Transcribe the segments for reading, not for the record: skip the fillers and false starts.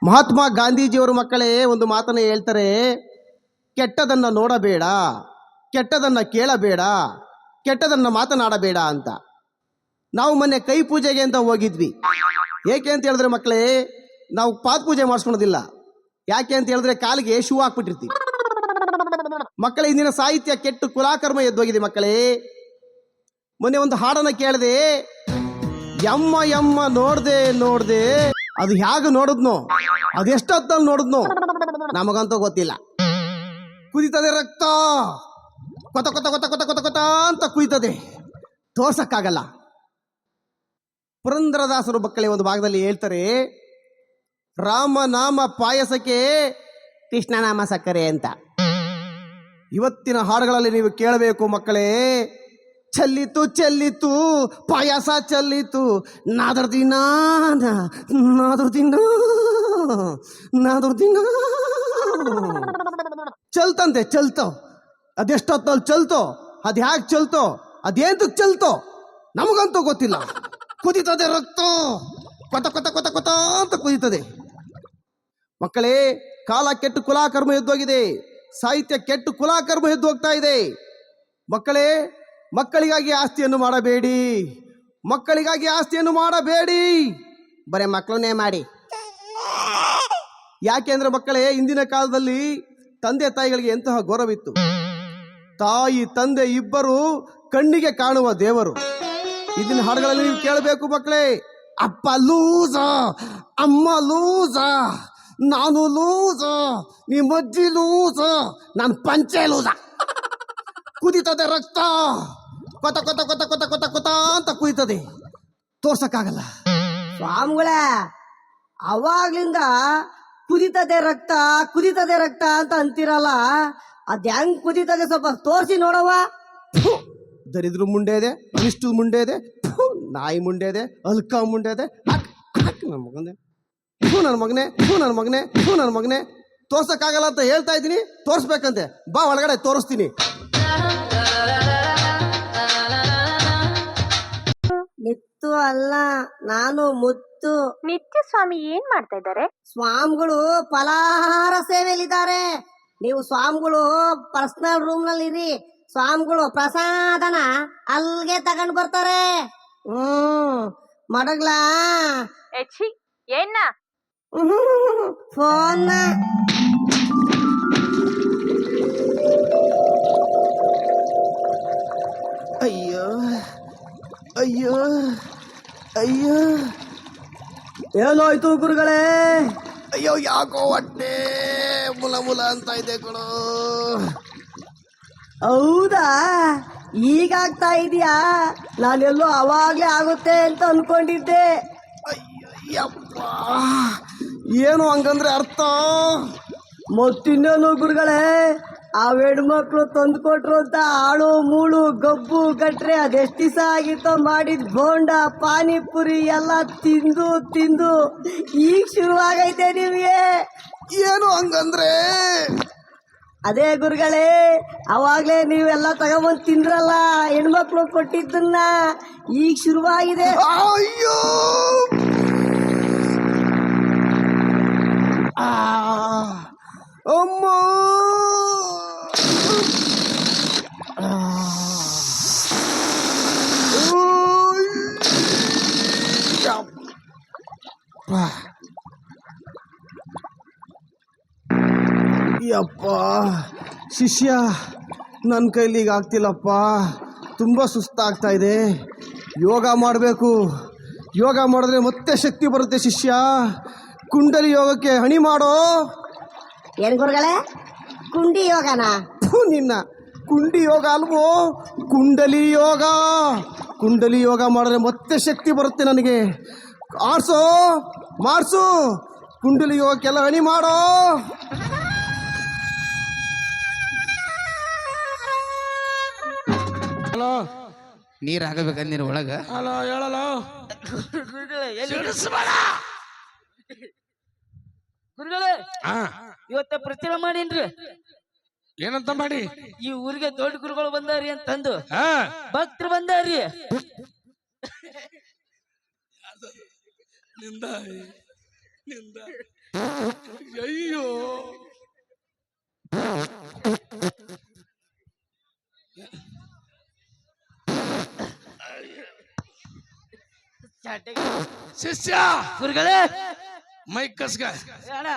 ಮಹಾತ್ಮ ಗಾಂಧೀಜಿಯವರು ಮಕ್ಕಳೇ ಒಂದು ಮಾತನ್ನು ಹೇಳ್ತಾರೆ, ಕೆಟ್ಟದನ್ನು ನೋಡಬೇಡ, ಕೆಟ್ಟದನ್ನು ಕೇಳಬೇಡ, ಕೆಟ್ಟದನ್ನು ಮಾತನಾಡಬೇಡ ಅಂತ. ನಾವು ಮೊನ್ನೆ ಕೈ ಪೂಜೆಗೆ ಅಂತ ಹೋಗಿದ್ವಿ. ಏಕೆ ಅಂತ ಹೇಳಿದ್ರೆ ಮಕ್ಕಳೇ, ನಾವು ಪಾದ ಪೂಜೆ ಮಾಡಿಸ್ಕೊಳೋದಿಲ್ಲ. ಯಾಕೆ ಅಂತ ಹೇಳಿದ್ರೆ ಕಾಲಿಗೆ ಶೂ ಹಾಕ್ಬಿಟ್ಟಿರ್ತೀವಿ. ಮಕ್ಕಳೇ, ಇಂದಿನ ಸಾಹಿತ್ಯ ಕೆಟ್ಟು ಕುಲಾಕರ್ಮ ಎದ್ದೋಗಿದೆ ಮಕ್ಕಳೇ. ಮೊನ್ನೆ ಒಂದು ಹಾಡನ್ನು ಕೇಳಿದೆ, ಯಮ್ಮ ಯಮ್ಮ ನೋಡ್ದೆ ನೋಡ್ದೆ ಅದು ಹೇಗೆ ನೋಡಿದ್ನೋ, ಅದೆಷ್ಟೊತ್ತಲ್ಲಿ ನೋಡಿದ್ನೋ ನಮಗಂತೂ ಗೊತ್ತಿಲ್ಲ. ಕುದಿತದೆ ರಕ್ತ, ಕೊತ ಕೊತ ಕೊತ ಕೊತ ಕೊತ ಕೊತ ಅಂತ ಕುಯ್ತದೆ, ತೋರ್ಸಕ್ಕಾಗಲ್ಲ. ಪುರಂದರದಾಸರು ಮಕ್ಕಳೇ ಒಂದು ಭಾಗದಲ್ಲಿ ಹೇಳ್ತಾರೆ, ರಾಮನಾಮ ಪಾಯಸಕ್ಕೆ ಕೃಷ್ಣನಾಮ ಸಕ್ಕರೆ ಅಂತ. ಇವತ್ತಿನ ಹಾಡುಗಳಲ್ಲಿ ನೀವು ಕೇಳಬೇಕು ಮಕ್ಕಳೇ, ಚೆಲ್ಲಿತು ಚೆಲ್ಲಿತು ಪಾಯಸ ಚೆಲ್ಲಿತು, ನಾದರ್ದಿನ ನಾದರ್ದಿನ ನಾದರ್ದಿನ ಚಲ್ತಂತೆ, ಚಲ್ತೋ ಅದೆಷ್ಟೊತ್ತಲ್ಲಿ ಚಲ್ತೋ, ಅದು ಹ್ಯಾಗೆ ಚಲ್ತೋ, ಅದೇಂತಕ್ಕೆ ಚಲ್ತೋ ನಮಗಂತೂ ಗೊತ್ತಿಲ್ಲ. ಕುದಿತದೆ ರಕ್ತ, ಕೊತ ಕೊತ ಕೊತ ಕೊತ ಅಂತ ಕುದಿತದೆ. ಮಕ್ಕಳೇ, ಕಾಲ ಕೆಟ್ಟು ಕುಲಾಕರ್ಮ ಎದ್ದೋಗಿದೆ, ಸಾಹಿತ್ಯ ಕೆಟ್ಟು ಕುಲಾಕರ್ಮ ಎದ್ದು ಹೋಗ್ತಾ ಇದೆ. ಮಕ್ಕಳೇ, ಮಕ್ಕಳಿಗಾಗಿ ಆಸ್ತಿಯನ್ನು ಮಾಡಬೇಡಿ, ಮಕ್ಕಳಿಗಾಗಿ ಆಸ್ತಿಯನ್ನು ಮಾಡಬೇಡಿ, ಬರೇ ಮಕ್ಕಳನ್ನೇ ಮಾಡಿ. ಯಾಕೆಂದ್ರೆ ಮಕ್ಕಳೇ, ಇಂದಿನ ಕಾಲದಲ್ಲಿ ತಂದೆ ತಾಯಿಗಳಿಗೆ ಎಂತಹ ಗೌರವಿತ್ತು. ತಾಯಿ ತಂದೆ ಇಬ್ಬರು ಕಣ್ಣಿಗೆ ಕಾಣುವ ದೇವರು. ಇಂದಿನ ಹಾಡುಗಳಲ್ಲಿ ನೀವು ಕೇಳಬೇಕು ಮಕ್ಕಳೇ, ಅಪ್ಪ ಲೂಸ, ಅಮ್ಮ ಲೂಸ, ನಾನು ಲೂಸ, ನಿಮ್ಮಜ್ಜಿ ಲೂಸ, ನಾನು ಪಂಚೆ ಲೂಸ. ಕುದಿತದೆ ರಕ್ತ, ಕೊತ ಕೊತ ಕೊತ ಕೊತ ಕೊತ ಕೊತ ಅಂತ ಕುದಿತದೆ, ತೋರ್ಸಕ್ಕಾಗಲ್ಲ. ಸ್ವಾಮಿಗಳ ಅವಾಗ್ಲಿಂದ ಕುದಿತದೆ ರಕ್ತ, ಕುದಿತದೆ ರಕ್ತ ಅಂತ ಅಂತಿರಲ್ಲ, ಅದ್ ಹೆಂಗ್ ಕುದಿತದೆ ಸ್ವಲ್ಪ ತೋರಿಸಿ ನೋಡವ. ದರಿದ್ರ ಮುಂಡೆ ಇದೆ, ಇಷ್ಟು ಮುಂಡೆ ಇದೆ, ನಾಯಿ ಮುಂಡೆ ಇದೆ, ಅಲ್ಕ ಮುಂಡೆ ಇದೆ. ನನ್ನ ಮಗನೇ, ನನ್ನ ಮಗನೇ, ನನ್ನ ಮಗನೇ, ನನ್ನ ಮಗನೇ, ತೋರ್ಸಕ್ಕಾಗಲ್ಲ ಅಂತ ಹೇಳ್ತಾ ಇದ್ದೀನಿ, ತೋರಿಸ್ಬೇಕಂತೆ. ಬಾ ಒಳಗಡೆ ತೋರಿಸ್ತೀನಿ. ನಿತ್ತು ಅಲ್ಲ, ನಾನು ಮುತ್ತು. ನಿತ್ಯ ಸ್ವಾಮಿ ಏನ್ ಮಾಡ್ತಾ ಇದ್ದಾರೆ? ಸ್ವಾಮಿಗಳು ಫಲಾಹಾರ ಸೇವೆಯಲ್ಲಿದ್ದಾರೆ. ನೀವು ಸ್ವಾಮಿಗಳು ಪರ್ಸನಲ್ ರೂಮ್ ನಲ್ಲಿ ಇರಿ, ಸ್ವಾಮಿಗಳು ಪ್ರಸಾದನ ಅಲ್ಗೆ ತಗೊಂಡ್ ಬರ್ತಾರೆ. ಮಡಗ್ಲಾ ಎಚ್ಚಿ ಏನ್ನ ಫೋನ್. ಅಯ್ಯೋ ಅಯ್ಯೋ ಅಯ್ಯೋ, ಏನೋಯ್ತು ಗುರುಗಳೇ? ಅಯ್ಯೋ ಯಾಕೋ ಹೊಟ್ಟೆ ಮುಲ ಮುಲ ಅಂತ ಇದೆ ಕಣೋ. ಹೌದಾ, ಈಗಾಗ್ತಾ ಇದೆಯಾ? ನಾನೆಲ್ಲೋ ಅವಾಗ್ಲೇ ಆಗುತ್ತೆ ಅಂತ ಅನ್ಕೊಂಡಿದ್ದೆ. ಅಯ್ಯಪ್ಪ, ಏನು ಹಂಗಂದ್ರೆ ಅರ್ಥ? ಮತ್ತಿನ್ನೇನು ಗುರುಗಳೇ, ಆ ಹೆಣ್ಮಕ್ಳು ತಂದು ಕೊಟ್ರು ಅಂತ ಆಳು ಮೂಳು ಗಬ್ಬು ಗಟ್ರೆ ಅದೆಷ್ಟು ದಿವಸ ಆಗಿತ್ತೋ ಮಾಡಿದ್ ಬೋಂಡ ಪಾನಿಪುರಿ ಎಲ್ಲ ತಿಂದು ತಿಂದು ಈಗ ಶುರುವಾಗೈತೆ ನಿಮ್ಗೆ. ಏನು ಹಂಗಂದ್ರೆ? ಅದೇ ಗುರುಗಳೇ, ಅವಾಗ್ಲೇ ನೀವೆಲ್ಲ ತಗೊಂಬಂದು ತಿಂದ್ರಲ್ಲ ಹೆಣ್ಮಕ್ಳು ಕೊಟ್ಟಿದ್ದನ್ನ, ಈಗ ಶುರುವಾಗಿದೆ. ಅಯ್ಯೋ ಅಮ್ಮ, ಯಪ್ಪ ಶಿಷ್ಯ, ನನ್ನ ಕೈಲಿ ಈಗ ಆಗ್ತಿಲ್ಲಪ್ಪ, ತುಂಬ ಸುಸ್ತಾಗ್ತಾ ಇದೆ. ಯೋಗ ಮಾಡಬೇಕು, ಯೋಗ ಮಾಡಿದ್ರೆ ಮತ್ತೆ ಶಕ್ತಿ ಬರುತ್ತೆ ಶಿಷ್ಯ. ಕುಂಡಲಿ ಯೋಗಕ್ಕೆ ಹಣಿ ಮಾಡೋ. ಏನ್ ಗುರುಗಳೇ, ಕುಂಡಿ ಯೋಗನ? ನಿನ್ನ ಕುಂಡಿ ಯೋಗ ಅಲ್ವೋ, ಕುಂಡಲಿ ಯೋಗ. ಕುಂಡಲಿ ಯೋಗ ಮಾಡಿದ್ರೆ ಮತ್ತೆ ಶಕ್ತಿ ಬರುತ್ತೆ ನನಗೆ. ಆಡ್ಸೋ, ಮಾಡಿಸು, ಕುಂಡಲಿ ಯೋಗಕ್ಕೆಲ್ಲ ಹಣಿ ಮಾಡೋ. ಹಲೋ, ನೀರ್ ಹಾಕಬೇಕಂದ ನೀರು ಒಳಗ. ಹಲೋ, ಹೇಳಲೋ ಗುರುಗಳೇ, ಹಾ, ಇವತ್ತ ಪ್ರತಿಮೆ ಮಾಡೀನ್ರಿ. ಏನಂತ ಮಾಡಿ? ಈ ಊರಿಗೆ ದೊಡ್ಡ ಗುರುಗಳು ಬಂದಾರಿ ಅಂತಂದು ಹಾ, ಭಕ್ತರು ಬಂದಾರಿ. ನಿಂದ ನಿಂದ ಅಯ್ಯೋ ಶಿಷ್ಯ ಗುರುಗಳೇ ಮೈಕ್ ಕಸ್ಗ ಅಣ್ಣ,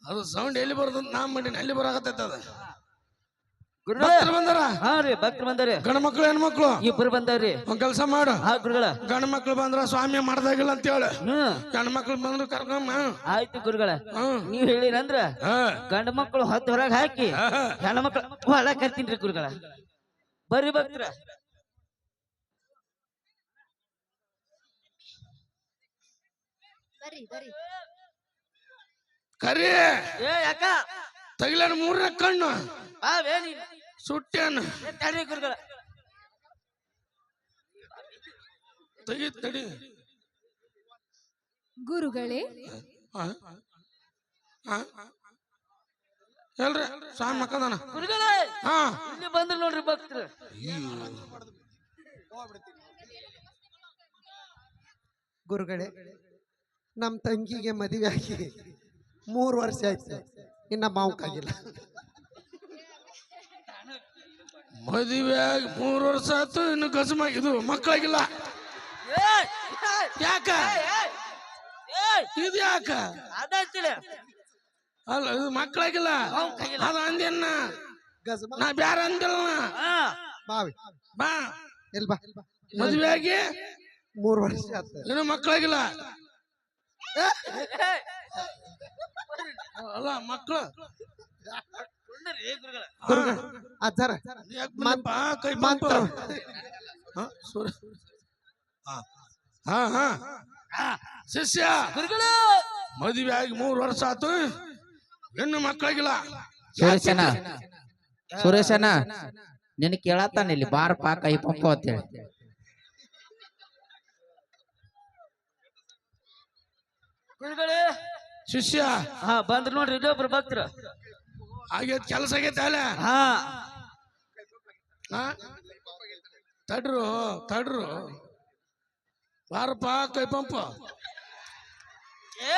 ಅದು ಸೌಂಡ್ ಎಲ್ಲಿ ಬರೋದು ನಾ ಮಾಡೀನಿ ಅಲ್ಲಿ ಬರಾಕತ್ತೈತ ಅದ ಗುರುಗಳೇ ಭಕ್ತರು ಬಂದಾರ ಹಾ ರೀ ಭಕ್ತರು ಬಂದಾರಿ ಗಂಡ ಮಕ್ಳು ಹೆಣ್ಮಕ್ಳು ಇಬ್ಬರು ಬಂದಾರ್ರಿ. ಒಂದ್ ಕೆಲಸ ಮಾಡು ಹಾ ಗುರುಗಳ ಗಂಡ ಮಕ್ಳು ಬಂದ್ರ ಸ್ವಾಮಿ ಮಾಡ್ದಾಗಿಲ್ಲ ಅಂತ ಹೇಳ ಹ್ಮ್ ಗಂಡ ಮಕ್ಳು ಬಂದ್ರು ಕರ್ಕೊಂಬ ಆಯ್ತು ಗುರುಗಳ ಹ್ಮ್ ನೀವ್ ಹೇಳಿರಂದ್ರ ಗಂಡ ಮಕ್ಕಳು ಹೊತ್ತು ಹೊರಗೆ ಹಾಕಿ ಹೆಣ್ಣು ಮಕ್ಕಳು ಒಳ ಕರ್ತೀನ್ರಿ ಗುರುಗಳ. ಬರ್ರಿ ಭಕ್ತರ. ಕರಿ ಏ ಯಾಕ ತಗಿಲಾರ ಮೂರನೇ ಕಣ್ಣು ಬಾವೇನಿ ಸುಟ್ಟೇನು ತಡ್ರಿ ಗುರುಗಳ. ತಗಿ ತಡಿ ಗುರುಗಳೇ, ಹೇಳ್ರಿ ಸ್ವಾಮಿ ಮಕ್ಕದಾನ ಗುರುಗಳೇ ಹಾ ಇಲ್ಲಿ ಬಂದ್ರು ನೋಡ್ರಿ ಭಕ್ತರು. ಗುರುಗಳೇ, ನಮ್ಮ ತಂಗಿಗೆ ಮದುವೆ ಆಗಿ 3 ವರ್ಷ ಆಯ್ತು, ಇನ್ನ ಮಾವುಕಾಗಿಲ್ಲ. ಮದುವೆ ಆಗಿ 3 ವರ್ಷ ಆಯ್ತು, ಇನ್ನು ಗಜಮ ಇದು ಮಕ್ಕಳಾಗಿಲ್ಲ. ಏಯ್! ಯಾಕ ಏಯ್! ಏಯ್! ಇದು ಯಾಕ ಅದಾಯ್ತಿಲ್ಲ. ಅಲ್ಲ ಇದು ಮಕ್ಕಳಾಗಿಲ್ಲ ಅದು ಅಂದೇನ ಗಜಮ ನಾ ಬ್ಯಾರ ಅಂದಿಲ್ಲ ಹಾ ಬಾವಿ ಬಾ ಎಲ್ ಬಾ. ಮದುವೆ ಆಗಿ 3 ವರ್ಷ ಆಯ್ತು. ಇನ್ನು ಮಕ್ಕಳಾಗಿಲ್ಲ. ಅಲ್ಲ ಮಕ್ಕಳು ಕುಂದ್ರಿ ಗುರುಗಳ. ಅಜ್ಜಾರ ಕೈ ಮಂತ್ರ ಹಾ ಹಾ ಶಿಷ್ಯ ಗುರುಗಳು ಮದುವೆ ಆಗಿ 3 ವರ್ಷ ಆತು, ಹೆಣ್ಣು ಮಕ್ಕಳಾಗಿಲ್ಲ. ಸುರೇಶನ ನಿನ್ ಕೇಳತ್ತಾನ ಇಲ್ಲಿ ಬಾರಪ್ಪ ಕೈ ಪಂಪ ಅಂತೇಳಿ. ಗುರುಗಳೇ ಶಿಷ್ಯ ಹಾ ಬಂದ್ರು ನೋಡ್ರಿ ಇನ್ನೊಬ್ರು ಭಕ್ತರು. ಆಗೈತ್ ಕೆಲಸ ಆಗೈತೆ ಅಲ್ಲ ಹಾ ತಡ್ರು ತಡ್ರು ಬಾರಪ್ಪ ಕೈ ಪಂಪ.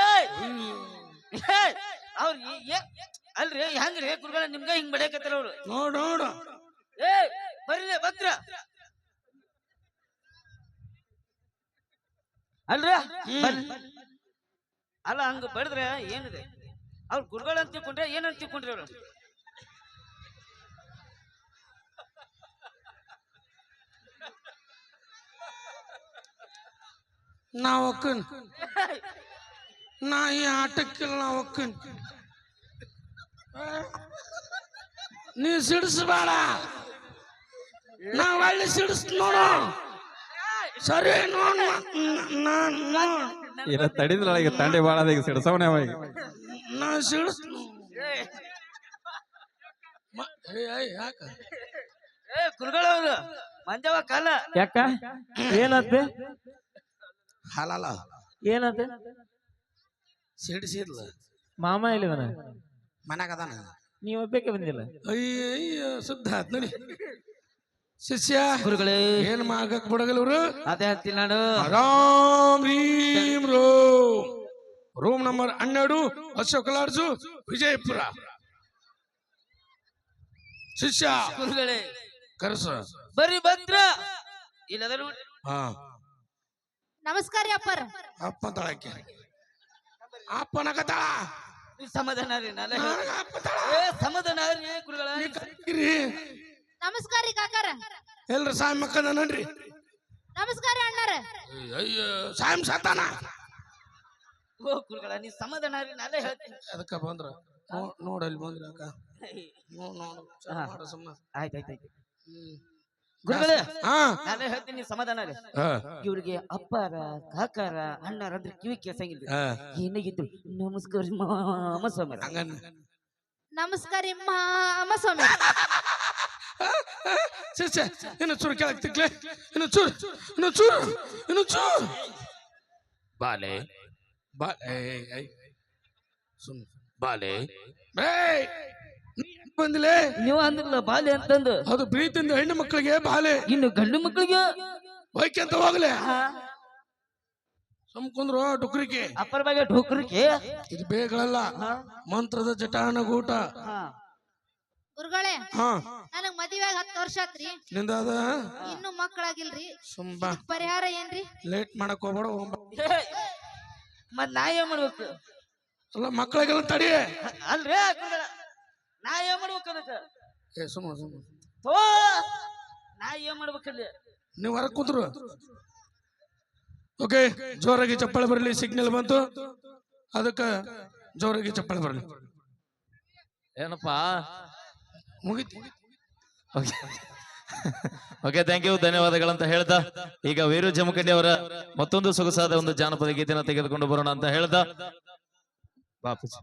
ಏಯ್! ಏಯ್! ಅವ್ರ ಅಲ್ರಿ ಹೆಂಗ್ರಿ ಗುರುಗಳ ನಿಮ್ಗ ಹಿಂಗ್ ಬಡಿಯಕತ್ತಾರ ಅವ್ರು. ನೋಡು ನೋಡು ಏಯ್ ಬರ್ರಿ ಭಕ್ತರ. ಅಲ್ರಿ ಬರ್ರಿ. ಅಲ್ಲ ಹಂಗ ಬಡಿದ್ರೆ ಏನಿದೆ ಅವ್ರ ಗುರುಗಳ ಅಂತ ತಿಳ್ಕೊಂಡ್ರೆ ಏನಂತ ತಿಳ್ಕೊಂಡ್ರಿ ಅವ್ರು. ನಾವ್ ಒಕ್ಕನ್ ನಾ ಈ ಆಟಕ್ಕಿಲ್ಲ ನಾ ಒಕ್ಕನ್ ನೀ ಸಿಡಿಸ್ಬೇಡ, ನಾ ಒಳ್ಳೆ ಸಿಡಿಸ್ ನೋಡು. ಸರಿ ನೋಡ್ ಇರ ತಡಿದ್ರೊಳಗೆ ತಂಡೆ ಬಾಳದ ಈಗ ಸಿಡ್ಸವನೇ ಅವ ಈಗ. ನಾ ಸಿಡಿಸ್ ಯಾಕ ಏ ಗುರುಗಳವ್ರು ಮಂಜವ ಕಾಲ ಯಾಕ ಏನಂತೆ ಹಾಲಲ್ಲ ಏನಂತೆ ಸಿಡಿಸಿದ್ಲ ಮಾಮ ಎಲ್ಲಿದಾನ? ಮನ್ಯಾಗ ಅದಾನ. ನೀವ್ ಒಬ್ಬಕ್ಕೆ ಬಂದಿಲ್ಲ. ಅಯ್ಯ ಶುದ್ಧ ಆತ್ ನೋಡಿ. ಶಿಷ್ಯ ಗುರುಗಳೇ ಏನ್ ಮಾಡಕ್ ಬಿಡಗಲ್ ಇವ್ರು. ಅದೇ ಹೇಳ್ತೀನಿ ನಾನು. ರಾಮ್ ರೀಂ ರೋಮ್. Room number 12 Ashok lodge Vijayapura. ಶಿಷ್ಯ ಗುರುಗಳೇ ಕರ್ಸ ಬರ್ರಿ ಭಕ್ತರ. ಇಲ್ಲದ ನೋಡ್ರಿ. ಹಾ ನಮಸ್ಕಾರ ಅಪ್ಪರ್. ಅಪ್ಪ ತಳಕ್ಕೆ ಅಪ್ಪನಕತ್ತಾಳ ಸಮಾಧಾನ ರೀ ನಾಳೆ ಏ ಸಮಾಧಾನ ರೀ ಗುರುಗಳ. ನಮಸ್ಕಾರ ಕಾಕರ. ಎಲ್ರ ಸಾಯಂ ಮಕ್ಕದ ನನ್ರಿ. ನಮಸ್ಕಾರ ಅಣ್ಣಾರ. ಅಯ್ಯ ಸಾಯಂ ಸಾತಾನ. ಓ ಗುರುಗಳ ನೀ ಸಮಾಧಾನ ರೀ ನಾಳೆ ಹೇಳ್ತೀನಿ. ಅದಕ್ಕ ಬಂದ್ರ ನೋಡಲ್ಲಿ ಬಂದ್ರ ಅಕ್ಕ ನೋಡು ಸುಮ್ಮನೆ. ಆಯ್ತಾಯ್ತಾಯ್ತು ಗುರುಗಳೇ ಹಾ ನಾನೇ ಹೇಳ್ತೀನಿ ಸಮಾಧಾನ ರೀ. ಇವ್ರಿಗೆ ಅಪ್ಪಾರ ಕಾಕಾರ ಅಣ್ಣಾರ ಅಂದ್ರೆ ಕಿವಿ ಕೇಸಂಗಿಲ್ಲ. ಏನಾಗಿತ್ತು ನಮಸ್ಕಾರ ಮಾಮ ಸ್ವಾಮಿ. ಹಂಗನ್ ನಮಸ್ಕಾರ ಮಾಮ ಸ್ವಾಮಿ. ಶಿಷ್ಯ ಇನ್ನು ಚೂರು ಕೆಳಗೆ ತಿಕ್ಲೆ, ಇನ್ನು ಚೂರು ಇನ್ನು ಚೂರು ಇನ್ನು ಚೂರು ಬಾಲೆ ಬಾಲೆ ಸುಮ್ ಬಾಲೆ ಬಂದಿಲೆ. ನೀವು ಅಂದ್ರಲ್ಲ ಬಾಲ್ಯ ಅಂತಂದು ಅದು ಪ್ರೀತಿಯಿಂದ ಹೆಣ್ಣು ಮಕ್ಕಳಿಗೆ ಬಾಲೆ, ಇನ್ನು ಗಂಡು ಮಕ್ಕಳಿಗೆ ಹೋಯ್ಕೆಂತ ಹೋಗ್ಲೆ ಸುಮ್ಕುಂದ್ರು ಟುಕ್ರಿಕೆ ಅಪ್ಪರ ಬಗ್ಗೆ ಢೋಕ್ರಿಕೆ ಇದು ಬೇಗಳಲ್ಲ ಮಂತ್ರದ ಜಟಾನಗೂಟ. ಗುರುಗಳೇ ಹಾ ನನಗ್ ಮದುವೆ 10 ವರ್ಷ ಆತ್ರಿ, ನಿಂದ ಅದ ಇನ್ನು ಮಕ್ಕಳಾಗಿಲ್ರಿ. ಸುಂಬಾ ಪರಿಹಾರ ಏನ್ರಿ? ಲೇಟ್ ಮಾಡಕ್ ಹೋಗ್ಬೇಡ. ಮತ್ ನಾ ಏನ್ ಮಾಡ್ಬೇಕು? ಅಲ್ಲ ಮಕ್ಕಳಿಗೆಲ್ಲ ತಡಿ. ಅಲ್ರಿ ಹಾಕಿದ್ರ ನಾ ಏನ್ ಮಾಡ್ಬೇಕು ಅದಕ್ಕ? ಸುಮ್ಮ ಥೋ ನಾ ಏನ್ ಮಾಡ್ಬೇಕಲ್ಲಿ? ನೀವು ಹೊರಗೆ ಕೂತ್ರು. ಓಕೆ, ಜೋರಾಗಿ ಚಪ್ಪಾಳೆ ಬರಲಿ. ಸಿಗ್ನಲ್ ಬಂತು, ಅದಕ್ಕೆ ಜೋರಾಗಿ ಚಪ್ಪಾಳೆ ಬರಲಿ. ಏನಪ್ಪಾ ಮುಗಿತು. ಓಕೆ, ಥ್ಯಾಂಕ್ ಯು, ಧನ್ಯವಾದಗಳಂತ ಹೇಳ್ದ ಈಗ ವೀರು ಜಮಖಂಡಿ ಅವರ ಮತ್ತೊಂದು ಸೊಗಸಾದ ಒಂದು ಜಾನಪದ ಗೀತೆಯನ್ನು ತೆಗೆದುಕೊಂಡು ಬರೋಣ ಅಂತ ಹೇಳ್ದ. ಬಾಪೂಜಿ